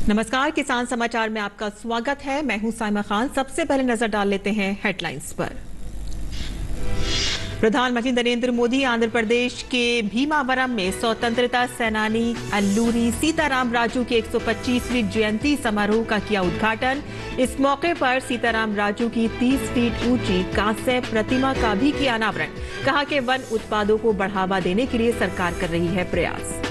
नमस्कार, किसान समाचार में आपका स्वागत है। मैं हूं साइमा खान। सबसे पहले नजर डाल लेते हैं हेडलाइंस पर। प्रधानमंत्री नरेंद्र मोदी आंध्र प्रदेश के भीमावरम में स्वतंत्रता सेनानी अल्लूरी सीताराम राजू की 125वीं जयंती समारोह का किया उद्घाटन। इस मौके पर सीताराम राजू की 30 फीट ऊंची कांस्य प्रतिमा का भी किया अनावरण। कहा कि वन उत्पादों को बढ़ावा देने के लिए सरकार कर रही है प्रयास।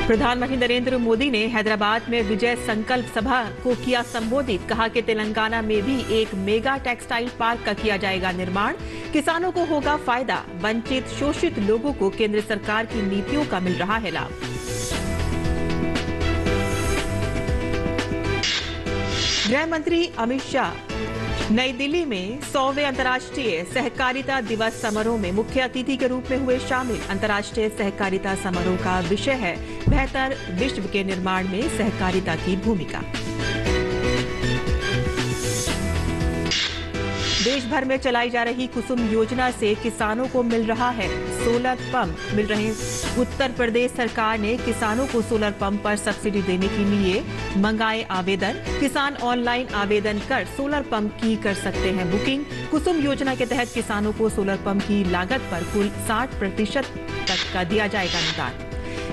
प्रधानमंत्री नरेंद्र मोदी ने हैदराबाद में विजय संकल्प सभा को किया संबोधित। कहा कि तेलंगाना में भी एक मेगा टेक्सटाइल पार्क का किया जाएगा निर्माण। किसानों को होगा फायदा। वंचित शोषित लोगों को केंद्र सरकार की नीतियों का मिल रहा है लाभ। गृह मंत्री अमित शाह नई दिल्ली में 100वें अंतर्राष्ट्रीय सहकारिता दिवस समारोह में मुख्य अतिथि के रूप में हुए शामिल। अंतर्राष्ट्रीय सहकारिता समारोह का विषय है बेहतर विश्व के निर्माण में सहकारिता की भूमिका। देश भर में चलाई जा रही कुसुम योजना से किसानों को मिल रहा है सोलर पंप मिल रहे। उत्तर प्रदेश सरकार ने किसानों को सोलर पंप पर सब्सिडी देने के लिए मंगाए आवेदन। किसान ऑनलाइन आवेदन कर सोलर पंप की कर सकते हैं बुकिंग। कुसुम योजना के तहत किसानों को सोलर पंप की लागत पर कुल 60% तक का दिया जाएगा अनुदान।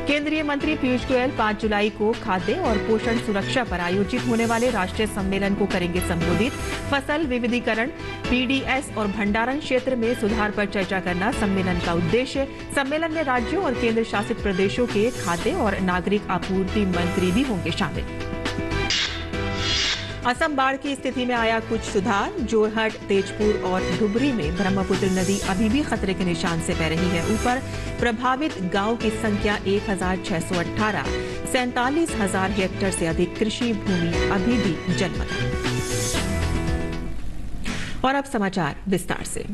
केंद्रीय मंत्री पीयूष गोयल 5 जुलाई को खाद्य और पोषण सुरक्षा पर आयोजित होने वाले राष्ट्रीय सम्मेलन को करेंगे संबोधित। फसल विविधीकरण, पीडीएस और भंडारण क्षेत्र में सुधार पर चर्चा करना सम्मेलन का उद्देश्य। सम्मेलन में राज्यों और केंद्र शासित प्रदेशों के खाद्य और नागरिक आपूर्ति मंत्री भी होंगे शामिल। असम बाढ़ की स्थिति में आया कुछ सुधार। जोरहट, तेजपुर और धुबरी में ब्रह्मपुत्र नदी अभी भी खतरे के निशान से बह रही है ऊपर। प्रभावित गांव की संख्या 1618। 47,000 हेक्टेयर से अधिक कृषि भूमि अभी भी जलमग्न। और अब समाचार विस्तार से।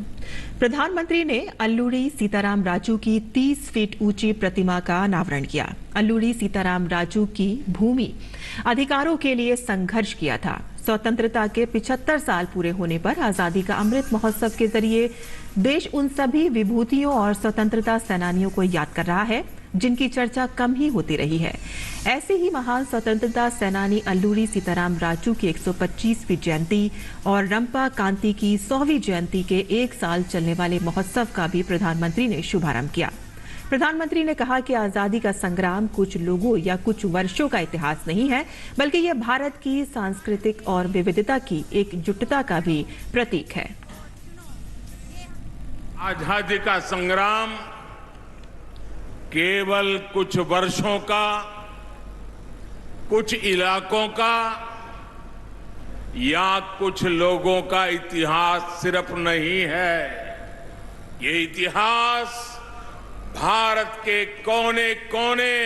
प्रधानमंत्री ने अल्लूरी सीताराम राजू की 30 फीट ऊंची प्रतिमा का अनावरण किया। अल्लूरी सीताराम राजू की भूमि अधिकारों के लिए संघर्ष किया था। स्वतंत्रता के 75 साल पूरे होने पर आजादी का अमृत महोत्सव के जरिए देश उन सभी विभूतियों और स्वतंत्रता सेनानियों को याद कर रहा है जिनकी चर्चा कम ही होती रही है। ऐसे ही महान स्वतंत्रता सेनानी अल्लूरी सीताराम राजू की 125वीं जयंती और रंपा कांति की 100वीं जयंती के 1 साल चलने वाले महोत्सव का भी प्रधानमंत्री ने शुभारंभ किया। प्रधानमंत्री ने कहा कि आजादी का संग्राम कुछ लोगों या कुछ वर्षों का इतिहास नहीं है, बल्कि यह भारत की सांस्कृतिक और विविधता की एकजुटता का भी प्रतीक है। आजादी का संग्राम केवल कुछ वर्षों का, कुछ इलाकों का या कुछ लोगों का इतिहास सिर्फ नहीं है। ये इतिहास भारत के कोने कोने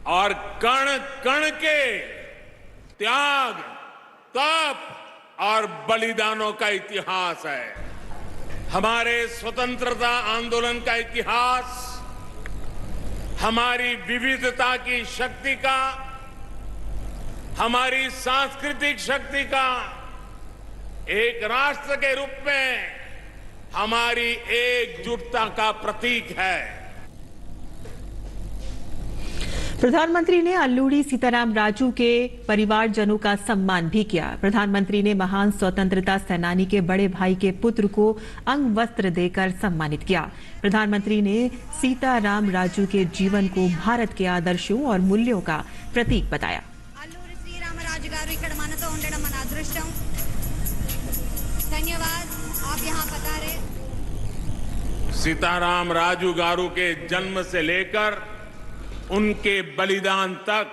और कण कण के त्याग, तप और बलिदानों का इतिहास है। हमारे स्वतंत्रता आंदोलन का इतिहास हमारी विविधता की शक्ति का, हमारी सांस्कृतिक शक्ति का, एक राष्ट्र के रूप में हमारी एकजुटता का प्रतीक है। प्रधानमंत्री ने अल्लूरी सीताराम राजू के परिवारजनों का सम्मान भी किया। प्रधानमंत्री ने महान स्वतंत्रता सेनानी के बड़े भाई के पुत्र को अंग वस्त्र देकर सम्मानित किया। प्रधानमंत्री ने सीताराम राजू के जीवन को भारत के आदर्शों और मूल्यों का प्रतीक बताया। अल्लूरी श्रीराम राजू गारू इक्कड़ मनतो उंडडम मन अदृष्टम। धन्यवाद, आप यहाँ पधारे। सीताराम राजू गारू के जन्म से लेकर उनके बलिदान तक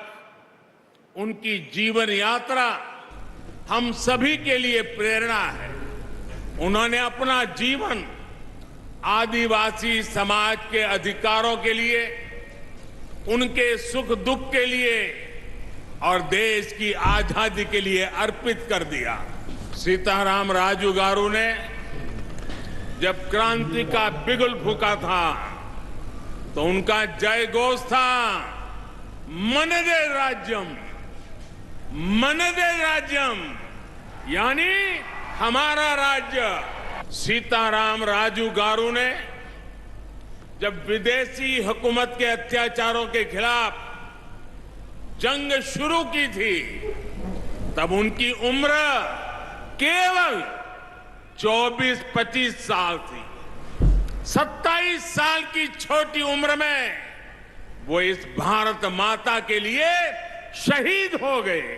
उनकी जीवन यात्रा हम सभी के लिए प्रेरणा है। उन्होंने अपना जीवन आदिवासी समाज के अधिकारों के लिए, उनके सुख दुख के लिए और देश की आजादी के लिए अर्पित कर दिया। सीताराम राजू गारू ने जब क्रांति का बिगुल फूंका था तो उनका जय घोष था मनदे राज्यम, मनदे राज्यम, यानी हमारा राज्य। सीताराम राजू गारू ने जब विदेशी हुकूमत के अत्याचारों के खिलाफ जंग शुरू की थी तब उनकी उम्र केवल 24-25 साल थी। 27 साल की छोटी उम्र में वो इस भारत माता के लिए शहीद हो गए।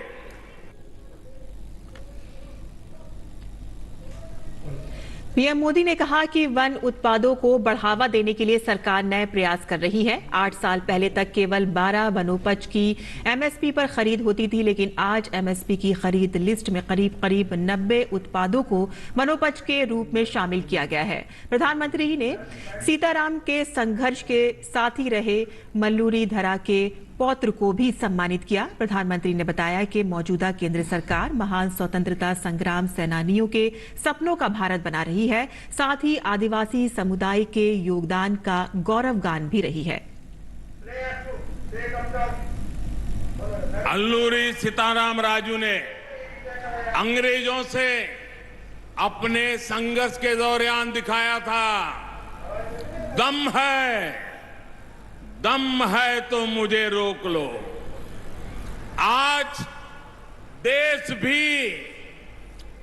पीएम मोदी ने कहा कि वन उत्पादों को बढ़ावा देने के लिए सरकार नए प्रयास कर रही है। 8 साल पहले तक केवल 12 वनोपज की एमएसपी पर खरीद होती थी, लेकिन आज एमएसपी की खरीद लिस्ट में करीब 90 उत्पादों को वनोपज के रूप में शामिल किया गया है। प्रधानमंत्री ने सीताराम के संघर्ष के साथी रहे मल्लूरी धरा के पौत्र को भी सम्मानित किया। प्रधानमंत्री ने बताया कि मौजूदा केंद्र सरकार महान स्वतंत्रता संग्राम सेनानियों के सपनों का भारत बना रही है, साथ ही आदिवासी समुदाय के योगदान का गौरवगान भी रही है। अल्लूरी सीताराम राजू ने अंग्रेजों से अपने संघर्ष के दौरान दिखाया था, दम है तो मुझे रोक लो। आज देश भी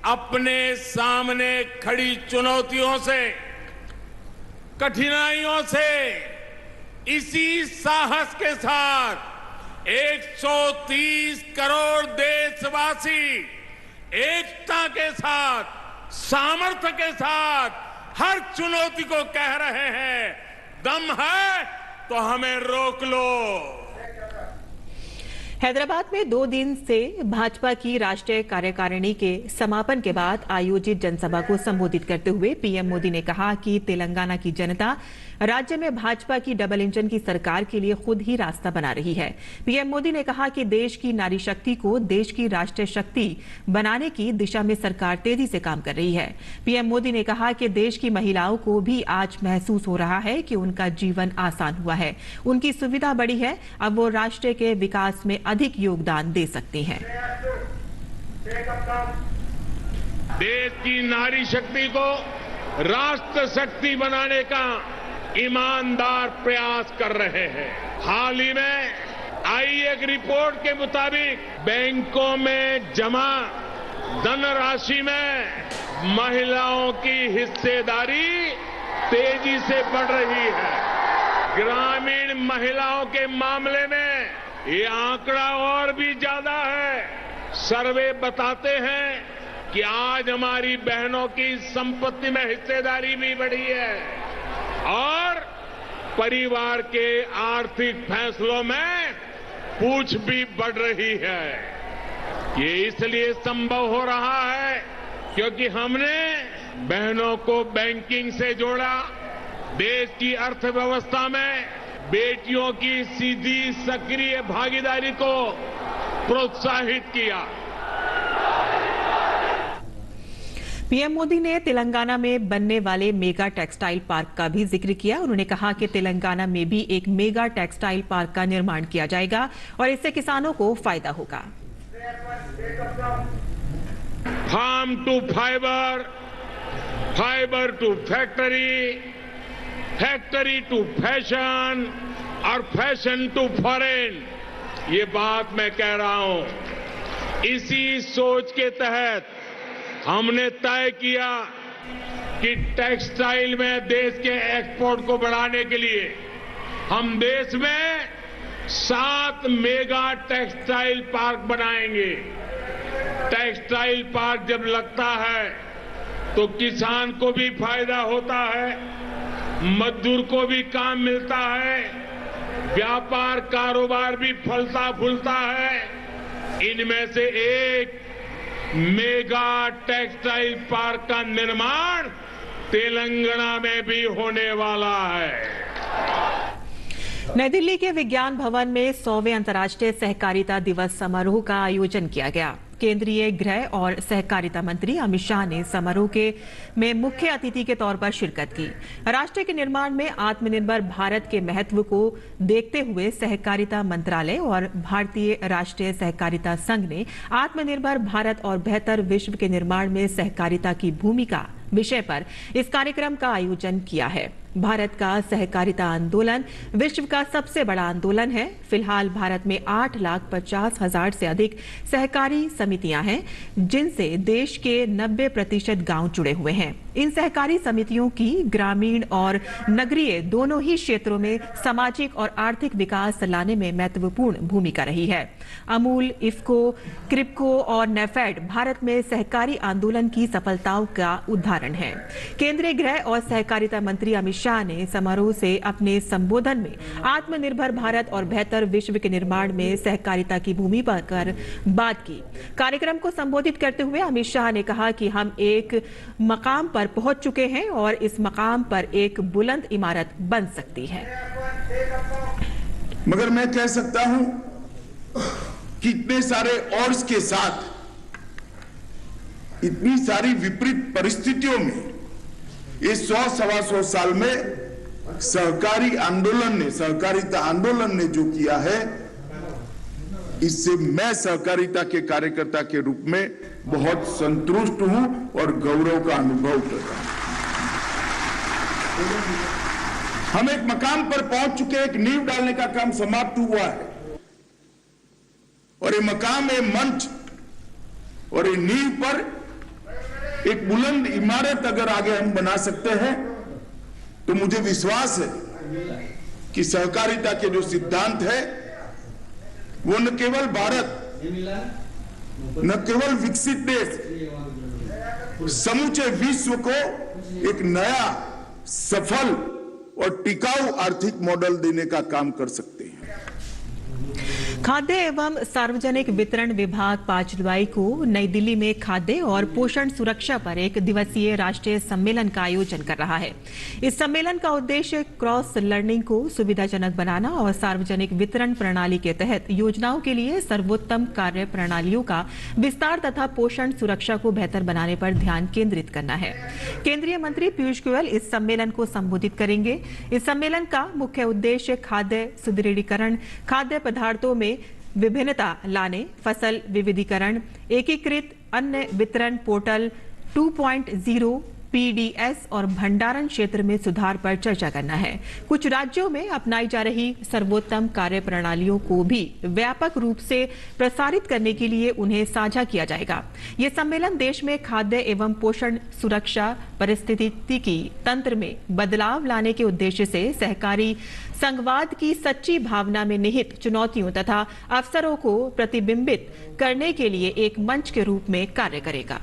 अपने सामने खड़ी चुनौतियों से, कठिनाइयों से इसी साहस के साथ 130 करोड़ देशवासी एकता के साथ, सामर्थ्य के साथ हर चुनौती को कह रहे हैं, दम है तो हमें रोक लो। हैदराबाद में 2 दिन से भाजपा की राष्ट्रीय कार्यकारिणी के समापन के बाद आयोजित जनसभा को संबोधित करते हुए पीएम मोदी ने कहा कि तेलंगाना की जनता राज्य में भाजपा की डबल इंजन की सरकार के लिए खुद ही रास्ता बना रही है। पीएम मोदी ने कहा कि देश की नारी शक्ति को देश की राष्ट्रीय शक्ति बनाने की दिशा में सरकार तेजी से काम कर रही है। पीएम मोदी ने कहा कि देश की महिलाओं को भी आज महसूस हो रहा है कि उनका जीवन आसान हुआ है, उनकी सुविधा बढ़ी है, अब वो राष्ट्र के विकास में अधिक योगदान दे सकती हैं। देश की नारी शक्ति को राष्ट्र शक्ति बनाने का ईमानदार प्रयास कर रहे हैं। हाल ही में आई एक रिपोर्ट के मुताबिक बैंकों में जमा धनराशि में महिलाओं की हिस्सेदारी तेजी से बढ़ रही है। ग्रामीण महिलाओं के मामले में ये आंकड़ा और भी ज्यादा है। सर्वे बताते हैं कि आज हमारी बहनों की संपत्ति में हिस्सेदारी भी बढ़ी है और परिवार के आर्थिक फैसलों में पूछ भी बढ़ रही है। ये इसलिए संभव हो रहा है क्योंकि हमने बहनों को बैंकिंग से जोड़ा, देश की अर्थव्यवस्था में बेटियों की सीधी सक्रिय भागीदारी को प्रोत्साहित किया। पीएम मोदी ने तेलंगाना में बनने वाले मेगा टेक्सटाइल पार्क का भी जिक्र किया। उन्होंने कहा कि तेलंगाना में भी एक मेगा टेक्सटाइल पार्क का निर्माण किया जाएगा और इससे किसानों को फायदा होगा। Farm to fibre, fibre to factory, factory to fashion और फैशन टू फॉरेन, ये बात मैं कह रहा हूं। इसी सोच के तहत हमने तय किया कि टेक्सटाइल में देश के एक्सपोर्ट को बढ़ाने के लिए हम देश में 7 मेगा टेक्सटाइल पार्क बनाएंगे। टेक्सटाइल पार्क जब लगता है तो किसान को भी फायदा होता है, मजदूर को भी काम मिलता है, व्यापार कारोबार भी फलता फूलता है। इनमें से एक मेगा टेक्सटाइल पार्क का निर्माण तेलंगाना में भी होने वाला है। नई दिल्ली के विज्ञान भवन में 100वें अंतर्राष्ट्रीय सहकारिता दिवस समारोह का आयोजन किया गया। केंद्रीय गृह और सहकारिता मंत्री अमित शाह ने समारोह में मुख्य अतिथि के तौर पर शिरकत की। राष्ट्र के निर्माण में आत्मनिर्भर भारत के महत्व को देखते हुए सहकारिता मंत्रालय और भारतीय राष्ट्रीय सहकारिता संघ ने आत्मनिर्भर भारत और बेहतर विश्व के निर्माण में सहकारिता की भूमिका विषय पर इस कार्यक्रम का आयोजन किया है। भारत का सहकारिता आंदोलन विश्व का सबसे बड़ा आंदोलन है। फिलहाल भारत में 8,50,000 से अधिक सहकारी समितियां हैं, जिनसे देश के 90% गांव जुड़े हुए हैं। इन सहकारी समितियों की ग्रामीण और नगरीय दोनों ही क्षेत्रों में सामाजिक और आर्थिक विकास लाने में महत्वपूर्ण भूमिका रही है। अमूल, इफ्को, क्रिप्को और नेफेड भारत में सहकारी आंदोलन की सफलताओं का उदाहरण है। केंद्रीय गृह और सहकारिता मंत्री अमित शाह ने समारोह से अपने संबोधन में आत्मनिर्भर भारत और बेहतर विश्व के निर्माण में सहकारिता की भूमिका पर बात की। कार्यक्रम को संबोधित करते हुए अमित शाह ने कहा कि हम एक मकाम पर पहुंच चुके हैं और इस मकाम पर एक बुलंद इमारत बन सकती है। मगर मैं कह सकता हूं कि इतने सारे ऑड्स के साथ, इतनी सारी विपरीत परिस्थितियों में इस 100-125 साल में सहकारी आंदोलन ने, सहकारिता आंदोलन ने जो किया है, इससे मैं सहकारिता के कार्यकर्ता के रूप में बहुत संतुष्ट हूं और गौरव का अनुभव कर रहा हूं। हम एक मकाम पर पहुंच चुके, एक नींव डालने का काम समाप्त हुआ है और ये मकाम, ये मंच और ये नींव पर एक बुलंद इमारत अगर आगे हम बना सकते हैं तो मुझे विश्वास है कि सहकारिता के जो सिद्धांत है वो न केवल भारत, न केवल विकसित देश, समूचे विश्व को एक नया, सफल और टिकाऊ आर्थिक मॉडल देने का काम कर सकते हैं। खाद्य एवं सार्वजनिक वितरण विभाग 5 जुलाई को नई दिल्ली में खाद्य और पोषण सुरक्षा पर एक दिवसीय राष्ट्रीय सम्मेलन का आयोजन कर रहा है। इस सम्मेलन का उद्देश्य क्रॉस लर्निंग को सुविधाजनक बनाना और सार्वजनिक वितरण प्रणाली के तहत योजनाओं के लिए सर्वोत्तम कार्य प्रणालियों का विस्तार तथा पोषण सुरक्षा को बेहतर बनाने पर ध्यान केंद्रित करना है। केंद्रीय मंत्री पीयूष गोयल इस सम्मेलन को संबोधित करेंगे। इस सम्मेलन का मुख्य उद्देश्य खाद्य सुदृढ़ीकरण, खाद्य पदार्थों में विभिन्नता लाने, फसल विविधीकरण, एकीकृत अन्न वितरण पोर्टल 2.0, पीडीएस और भंडारण क्षेत्र में सुधार पर चर्चा करना है। कुछ राज्यों में अपनाई जा रही सर्वोत्तम कार्य प्रणालियों को भी व्यापक रूप से प्रसारित करने के लिए उन्हें साझा किया जाएगा। ये सम्मेलन देश में खाद्य एवं पोषण सुरक्षा पारिस्थितिकी तंत्र में बदलाव लाने के उद्देश्य से सहकारी संघवाद की सच्ची भावना में निहित चुनौतियों तथा अवसरों को प्रतिबिंबित करने के लिए एक मंच के रूप में कार्य करेगा।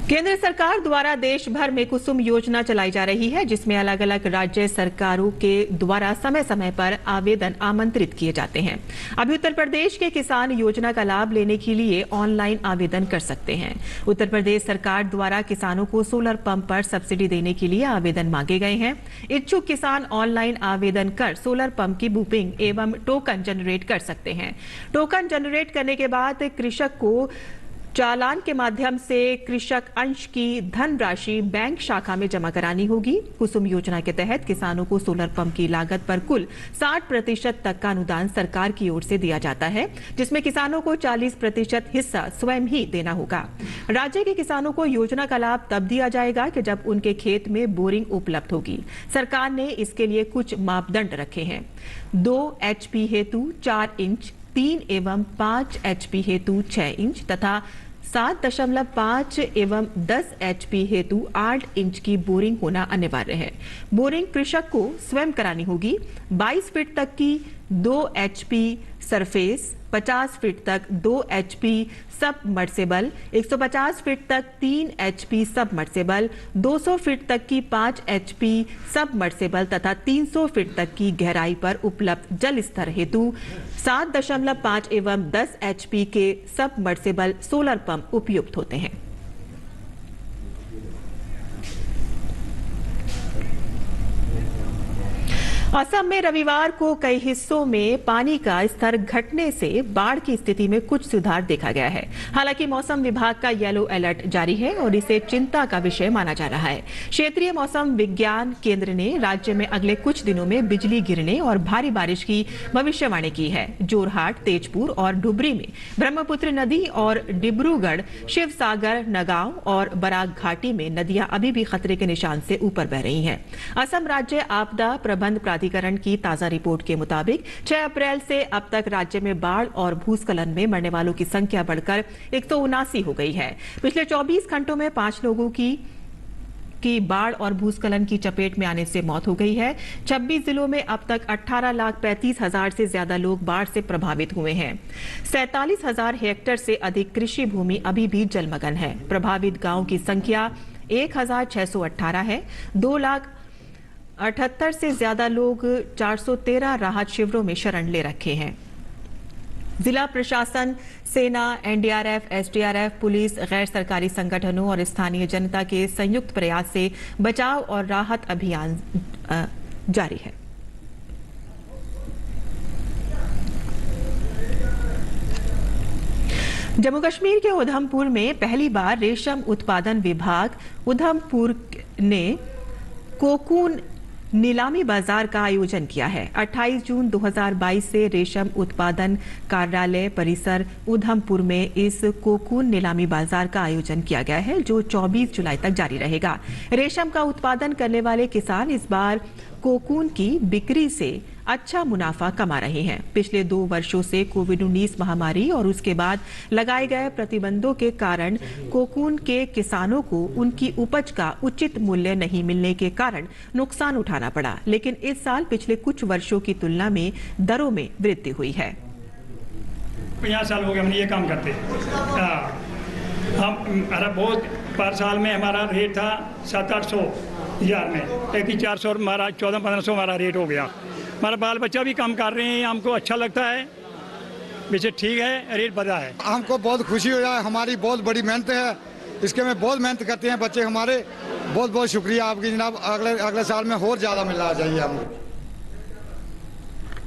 केंद्र सरकार द्वारा देश भर में कुसुम योजना चलाई जा रही है, जिसमें अलग अलग राज्य सरकारों के द्वारा समय समय पर आवेदन आमंत्रित किए जाते हैं। अभी उत्तर प्रदेश के किसान योजना का लाभ लेने के लिए ऑनलाइन आवेदन कर सकते हैं। उत्तर प्रदेश सरकार द्वारा किसानों को सोलर पंप पर सब्सिडी देने के लिए आवेदन मांगे गए हैं। इच्छुक किसान ऑनलाइन आवेदन कर सोलर पंप की बुकिंग एवं टोकन जनरेट कर सकते हैं। टोकन जनरेट करने के बाद कृषक को चालान के माध्यम से कृषक अंश की धनराशि बैंक शाखा में जमा करानी होगी। कुसुम योजना के तहत किसानों को सोलर पंप की लागत पर कुल 60% तक का अनुदान सरकार की ओर से दिया जाता है, जिसमें किसानों को 40% हिस्सा स्वयं ही देना होगा। राज्य के किसानों को योजना का लाभ तब दिया जाएगा कि जब उनके खेत में बोरिंग उपलब्ध होगी। सरकार ने इसके लिए कुछ मापदंड रखे हैं। 2 HP हेतु 4 इंच, 3 एवं 5 HP हेतु 6 इंच तथा 7.5 एवं 10 HP हेतु 8 इंच की बोरिंग होना अनिवार्य है। बोरिंग कृषक को स्वयं करानी होगी। 22 फीट तक की 2 HP सरफेस, 50 फीट तक 2 HP सबमर्सिबल, 150 फीट तक 3 HP सबमर्सिबल, 200 फीट तक की 5 HP सबमर्सिबल तथा 300 फीट तक की गहराई पर उपलब्ध जल स्तर हेतु 7.5 एवं 10 HP के सबमर्सिबल सोलर पंप उपयुक्त होते हैं। असम में रविवार को कई हिस्सों में पानी का स्तर घटने से बाढ़ की स्थिति में कुछ सुधार देखा गया है। हालांकि मौसम विभाग का येलो अलर्ट जारी है और इसे चिंता का विषय माना जा रहा है। क्षेत्रीय मौसम विज्ञान केंद्र ने राज्य में अगले कुछ दिनों में बिजली गिरने और भारी बारिश की भविष्यवाणी की है। जोरहाट, तेजपुर और डुबरी में ब्रह्मपुत्र नदी और डिब्रूगढ़, शिवसागर, नगांव और बराक घाटी में नदियां अभी भी खतरे के निशान से ऊपर बह रही हैं। असम राज्य आपदा प्रबंध प्राधिकरण की ताजा रिपोर्ट के मुताबिक 6 अप्रैल से अब तक राज्य में बाढ़ और भूस्खलन में मरने वालों की संख्या बढ़कर 179 हो गई है। पिछले 24 घंटों में 5 लोगों की बाढ़ और भूस्खलन की चपेट में आने से मौत हो गई है। 26 जिलों में अब तक 18,35,000 से ज्यादा लोग बाढ़ से प्रभावित हुए हैं। 47,000 हेक्टेयर से अधिक कृषि भूमि अभी भी जलमग्न है। प्रभावित गांवों की संख्या 1,618 है। 2,78,000 से ज्यादा लोग 413 राहत शिविरों में शरण ले रखे हैं। जिला प्रशासन, सेना, एनडीआरएफ, एसडीआरएफ, पुलिस, गैर सरकारी संगठनों और स्थानीय जनता के संयुक्त प्रयास से बचाव और राहत अभियान जारी है। जम्मू कश्मीर के उधमपुर में पहली बार रेशम उत्पादन विभाग उधमपुर ने कोकून नीलामी बाजार का आयोजन किया है। 28 जून 2022 से रेशम उत्पादन कार्यालय परिसर उधमपुर में इस कोकून नीलामी बाजार का आयोजन किया गया है, जो 24 जुलाई तक जारी रहेगा। रेशम का उत्पादन करने वाले किसान इस बार कोकून की बिक्री से अच्छा मुनाफा कमा रहे हैं। पिछले 2 वर्षों से कोविड-19 महामारी और उसके बाद लगाए गए प्रतिबंधों के कारण कोकून के किसानों को उनकी उपज का उचित मूल्य नहीं मिलने के कारण नुकसान उठाना पड़ा। लेकिन इस साल पिछले कुछ वर्षों की तुलना में दरों में वृद्धि हुई है। 50 साल हो गए हम ये काम करते हम बहुत पर साल में हमारा रेट था 700-800 हज़ार में, लेकिन 400 हमारा 1400-1500 हमारा रेट हो गया। हमारा बाल बच्चा भी काम कर रहे हैं, हमको अच्छा लगता है, वैसे ठीक है, रेट बढ़ा है। हमको बहुत खुशी हो जाए, हमारी बहुत बड़ी मेहनत है, इसके में बहुत मेहनत करते हैं बच्चे हमारे। बहुत बहुत शुक्रिया आपकी जनाब, अगले साल में और ज़्यादा मिलना चाहिए हमको।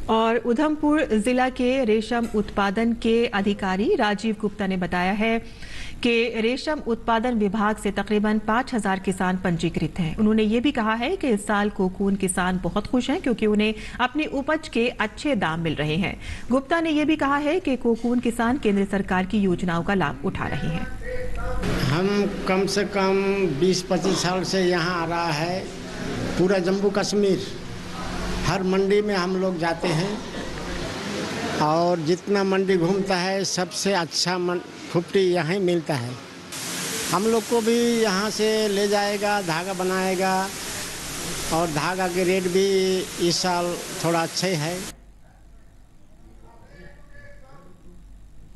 और उधमपुर जिला के रेशम उत्पादन के अधिकारी राजीव गुप्ता ने बताया है कि रेशम उत्पादन विभाग से तकरीबन 5,000 किसान पंजीकृत हैं। उन्होंने ये भी कहा है कि इस साल कोकून किसान बहुत खुश हैं क्योंकि उन्हें अपनी उपज के अच्छे दाम मिल रहे हैं। गुप्ता ने यह भी कहा है कि कोकून किसान केंद्र सरकार की योजनाओं का लाभ उठा रहे हैं। हम कम से कम 20-25 साल से यहाँ आ रहा है। पूरा जम्मू कश्मीर हर मंडी में हम लोग जाते हैं और जितना मंडी घूमता है सबसे अच्छा खुपटी यहाँ मिलता है। हम लोग को भी यहाँ से ले जाएगा, धागा बनाएगा और धागा के रेट भी इस साल थोड़ा अच्छा ही है।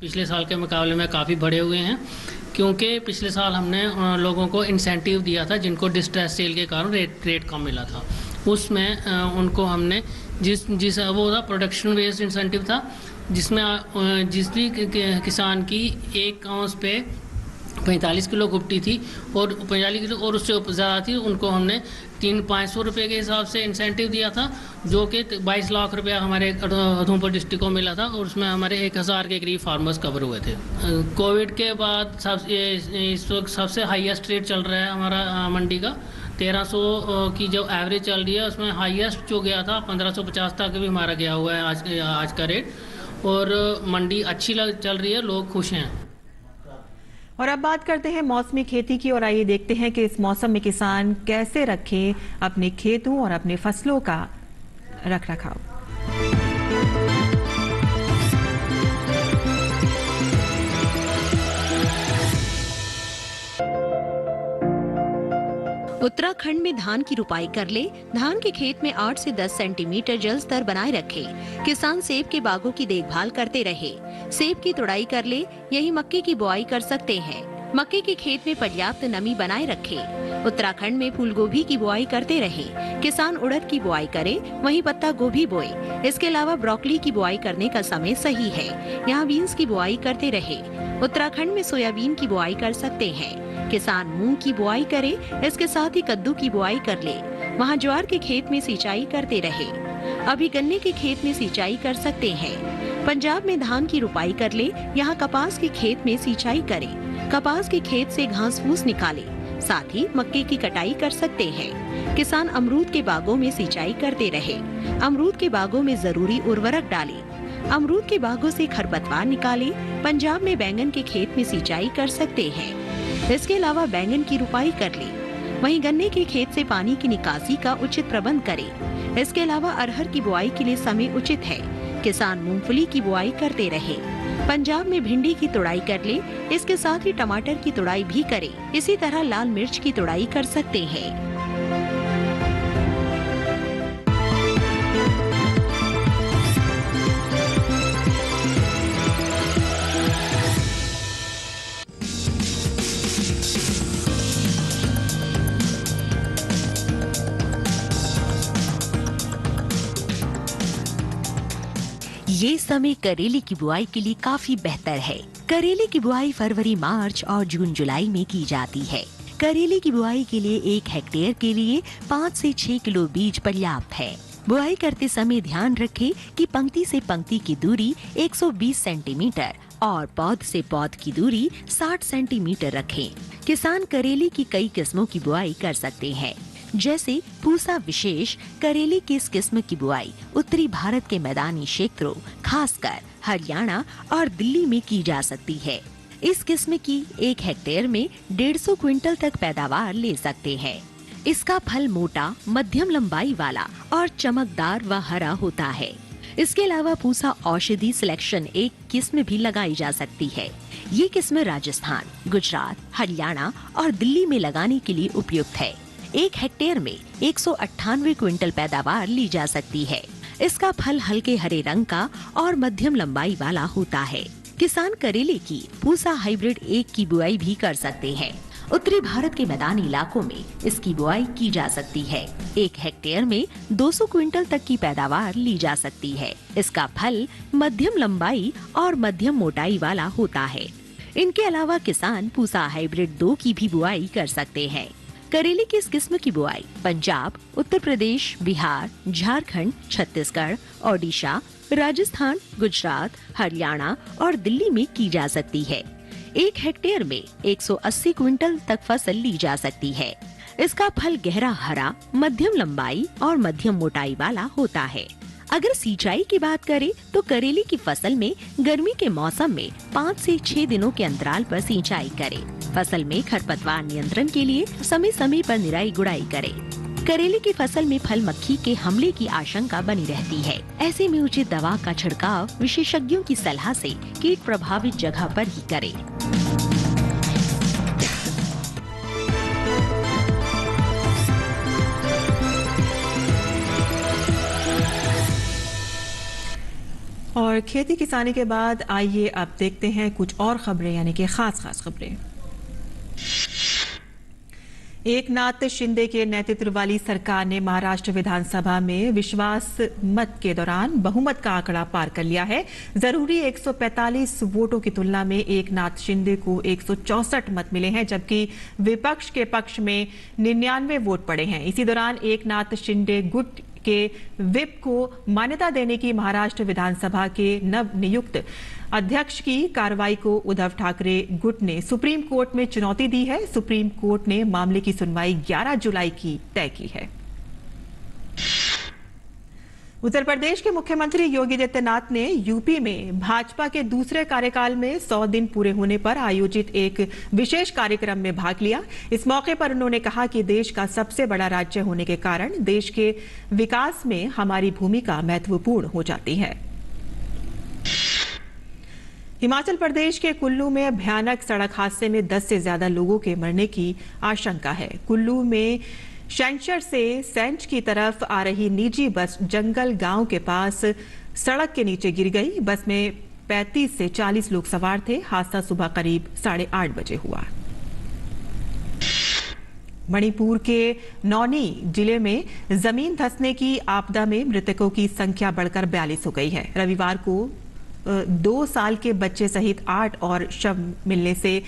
पिछले साल के मुकाबले में काफ़ी बढ़े हुए हैं क्योंकि पिछले साल हमने लोगों को इंसेंटिव दिया था जिनको डिस्ट्रेस सेल के कारण रेट कम मिला था। उसमें उनको हमने जिस वो था प्रोडक्शन बेस्ड इंसेंटिव था, जिसमें जिस भी किसान की 1 औंस पे 45 किलो खुपटी थी और 45 किलो और उससे ज़्यादा थी, उनको हमने 3,500 रुपये के हिसाब से इंसेंटिव दिया था, जो कि 22 लाख रुपया हमारे उधमपुर डिस्ट्रिक्ट को मिला था और उसमें हमारे 1,000 के करीब फार्मर्स कवर हुए थे। कोविड के बाद इस वक्त सबसे हाईएस्ट रेट चल रहा है हमारा मंडी का। 1300 की जो एवरेज चल रही है उसमें हाईएस्ट जो गया था 1550 तक भी हमारा गया हुआ है आज का रेट, और मंडी अच्छी चल रही है, लोग खुश हैं। और अब बात करते हैं मौसमी खेती की और आइए देखते हैं कि इस मौसम में किसान कैसे रखें अपने खेतों और अपने फसलों का रखरखाव। उत्तराखंड में धान की रुपाई कर ले। धान के खेत में 8 से 10 सेंटीमीटर जल स्तर बनाए रखे। किसान सेब के बागों की देखभाल करते रहे। सेब की तुड़ाई कर ले, यही मक्के की बुआई कर सकते हैं। मक्के के खेत में पर्याप्त नमी बनाए रखे। उत्तराखंड में फूल गोभी की बुआई करते रहे। किसान उड़द की बुआई करे, वहीं पत्ता गोभी बोए। इसके अलावा ब्रोकली की बुआई करने का समय सही है। यहाँ बीन्स की बुआई करते रहे। उत्तराखंड में सोयाबीन की बुआई कर सकते हैं। किसान मूंग की बुआई करे, इसके साथ ही कद्दू की बुआई कर ले। वहाँ ज्वार के खेत में सिंचाई करते रहे। अभी गन्ने के खेत में सिंचाई कर सकते हैं। पंजाब में धान की रुपाई कर ले, यहाँ कपास के खेत में सिंचाई करें। कपास के खेत से घास फूस निकाले, साथ ही मक्के की कटाई कर सकते हैं। किसान अमरूद के बागों में सिंचाई करते रहे। अमरूद के बागों में जरूरी उर्वरक डालें। अमरूद के बागों से खरपतवार निकाले। पंजाब में बैंगन के खेत में सिंचाई कर सकते हैं। इसके अलावा बैंगन की रुपाई कर ले। वहीं गन्ने के खेत से पानी की निकासी का उचित प्रबंध करें। इसके अलावा अरहर की बुआई के लिए समय उचित है। किसान मूंगफली की बुआई करते रहे। पंजाब में भिंडी की तुड़ाई कर ले, इसके साथ ही टमाटर की तुड़ाई भी करें। इसी तरह लाल मिर्च की तुड़ाई कर सकते हैं। ये समय करेले की बुआई के लिए काफी बेहतर है। करेले की बुआई फरवरी, मार्च और जून, जुलाई में की जाती है। करेले की बुआई के लिए 1 हेक्टेयर के लिए 5 से 6 किलो बीज पर्याप्त है। बुआई करते समय ध्यान रखें कि पंक्ति से पंक्ति की दूरी 120 सेंटीमीटर और पौध से पौध की दूरी 60 सेंटीमीटर रखें। किसान करेले की कई किस्मों की बुआई कर सकते हैं, जैसे पूसा विशेष करेले की इस किस्म की बुआई उत्तरी भारत के मैदानी क्षेत्रों, खासकर हरियाणा और दिल्ली में की जा सकती है। इस किस्म की 1 हेक्टेयर में 150 क्विंटल तक पैदावार ले सकते हैं। इसका फल मोटा, मध्यम लंबाई वाला और चमकदार व हरा होता है। इसके अलावा पूसा औषधि सिलेक्शन 1 किस्म भी लगाई जा सकती है। ये किस्म राजस्थान, गुजरात, हरियाणा और दिल्ली में लगाने के लिए उपयुक्त है। 1 हेक्टेयर में 198 क्विंटल पैदावार ली जा सकती है। इसका फल हल्के हरे रंग का और मध्यम लंबाई वाला होता है। किसान करेले की पूसा हाइब्रिड 1 की बुआई भी कर सकते हैं। उत्तरी भारत के मैदानी इलाकों में इसकी बुआई की जा सकती है। 1 हेक्टेयर में 200 क्विंटल तक की पैदावार ली जा सकती है। इसका फल मध्यम लंबाई और मध्यम मोटाई वाला होता है। इनके अलावा किसान पूसा हाइब्रिड 2 की भी बुआई कर सकते हैं। करेले की इस किस्म की बुआई पंजाब, उत्तर प्रदेश, बिहार, झारखंड, छत्तीसगढ़, ओडिशा, राजस्थान, गुजरात, हरियाणा और दिल्ली में की जा सकती है। 1 हेक्टेयर में 180 क्विंटल तक फसल ली जा सकती है। इसका फल गहरा हरा, मध्यम लंबाई और मध्यम मोटाई वाला होता है। अगर सिंचाई की बात करें तो करेले की फसल में गर्मी के मौसम में 5 से 6 दिनों के अंतराल पर सिंचाई करें। फसल में खरपतवार नियंत्रण के लिए समय समय पर निराई गुड़ाई करें। करेले की फसल में फल मक्खी के हमले की आशंका बनी रहती है। ऐसे में उचित दवा का छिड़काव विशेषज्ञों की सलाह से कीट प्रभावित जगह पर ही करें। और खेती किसानी के बाद आइए अब देखते हैं कुछ और खबरें, यानी कि खास खबरें। एकनाथ शिंदे के नेतृत्व वाली सरकार ने महाराष्ट्र विधानसभा में विश्वास मत के दौरान बहुमत का आंकड़ा पार कर लिया है। जरूरी 145 वोटों की तुलना में एकनाथ शिंदे को 164 मत मिले हैं, जबकि विपक्ष के पक्ष में 99 वोट पड़े हैं। इसी दौरान एकनाथ शिंदे गुट के विप को मान्यता देने की महाराष्ट्र विधानसभा के नव नियुक्त अध्यक्ष की कार्रवाई को उद्धव ठाकरे गुट ने सुप्रीम कोर्ट में चुनौती दी है। सुप्रीम कोर्ट ने मामले की सुनवाई 11 जुलाई की तय की है। उत्तर प्रदेश के मुख्यमंत्री योगी आदित्यनाथ ने यूपी में भाजपा के दूसरे कार्यकाल में 100 दिन पूरे होने पर आयोजित एक विशेष कार्यक्रम में भाग लिया। इस मौके पर उन्होंने कहा कि देश का सबसे बड़ा राज्य होने के कारण देश के विकास में हमारी भूमिका महत्वपूर्ण हो जाती है। हिमाचल प्रदेश के कुल्लू में भयानक सड़क हादसे में 10 से ज्यादा लोगों के मरने की आशंका है। कुल्लू में शैनशर से सेंच की तरफ आ रही निजी बस जंगल गांव के पास सड़क के नीचे गिर गई। बस में 35 से 40 लोग सवार थे। हादसा सुबह करीब 8:30 बजे हुआ। मणिपुर के नौनी जिले में जमीन धंसने की आपदा में मृतकों की संख्या बढ़कर 42 हो गई है। रविवार को 2 साल के बच्चे सहित 8 और शव मिलने से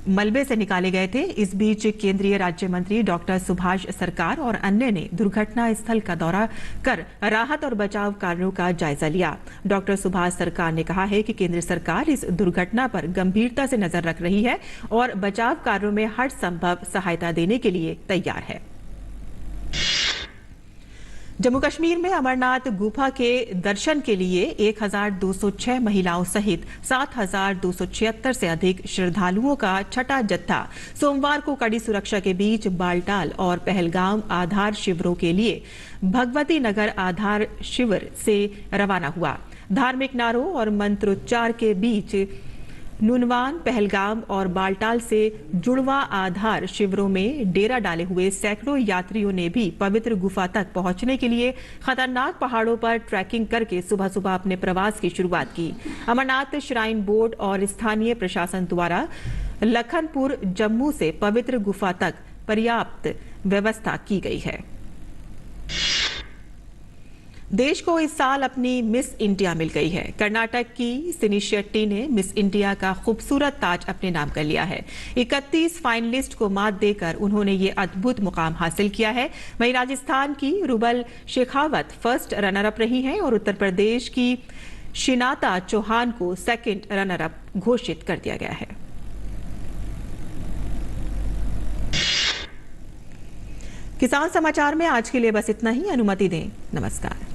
मलबे से निकाले गए थे। इस बीच केंद्रीय राज्य मंत्री डॉक्टर सुभाष सरकार और अन्य ने दुर्घटना स्थल का दौरा कर राहत और बचाव कार्यों का जायजा लिया। डॉक्टर सुभाष सरकार ने कहा है कि केंद्र सरकार इस दुर्घटना पर गंभीरता से नजर रख रही है और बचाव कार्यों में हर संभव सहायता देने के लिए तैयार है। जम्मू कश्मीर में अमरनाथ गुफा के दर्शन के लिए 1206 महिलाओं सहित 7276 से अधिक श्रद्धालुओं का छठा जत्था सोमवार को कड़ी सुरक्षा के बीच बालटाल और पहलगाम आधार शिविरों के लिए भगवती नगर आधार शिविर से रवाना हुआ। धार्मिक नारों और मंत्रोच्चार के बीच नुनवान, पहलगाम और बालटाल से जुड़वा आधार शिविरों में डेरा डाले हुए सैकड़ों यात्रियों ने भी पवित्र गुफा तक पहुंचने के लिए खतरनाक पहाड़ों पर ट्रैकिंग करके सुबह सुबह अपने प्रवास की शुरुआत की। अमरनाथ श्राइन बोर्ड और स्थानीय प्रशासन द्वारा लखनपुर जम्मू से पवित्र गुफा तक पर्याप्त व्यवस्था की गई है। देश को इस साल अपनी मिस इंडिया मिल गई है। कर्नाटक की सिनी शेट्टी ने मिस इंडिया का खूबसूरत ताज अपने नाम कर लिया है। 31 फाइनलिस्ट को मात देकर उन्होंने ये अद्भुत मुकाम हासिल किया है। वहीं राजस्थान की rouble Shekhawat first runner up रही हैं और उत्तर प्रदेश की शिनाता चौहान को सेकंड रनर अप घोषित कर दिया गया है। किसान समाचार में आज के लिए बस इतना ही। अनुमति दें। नमस्कार।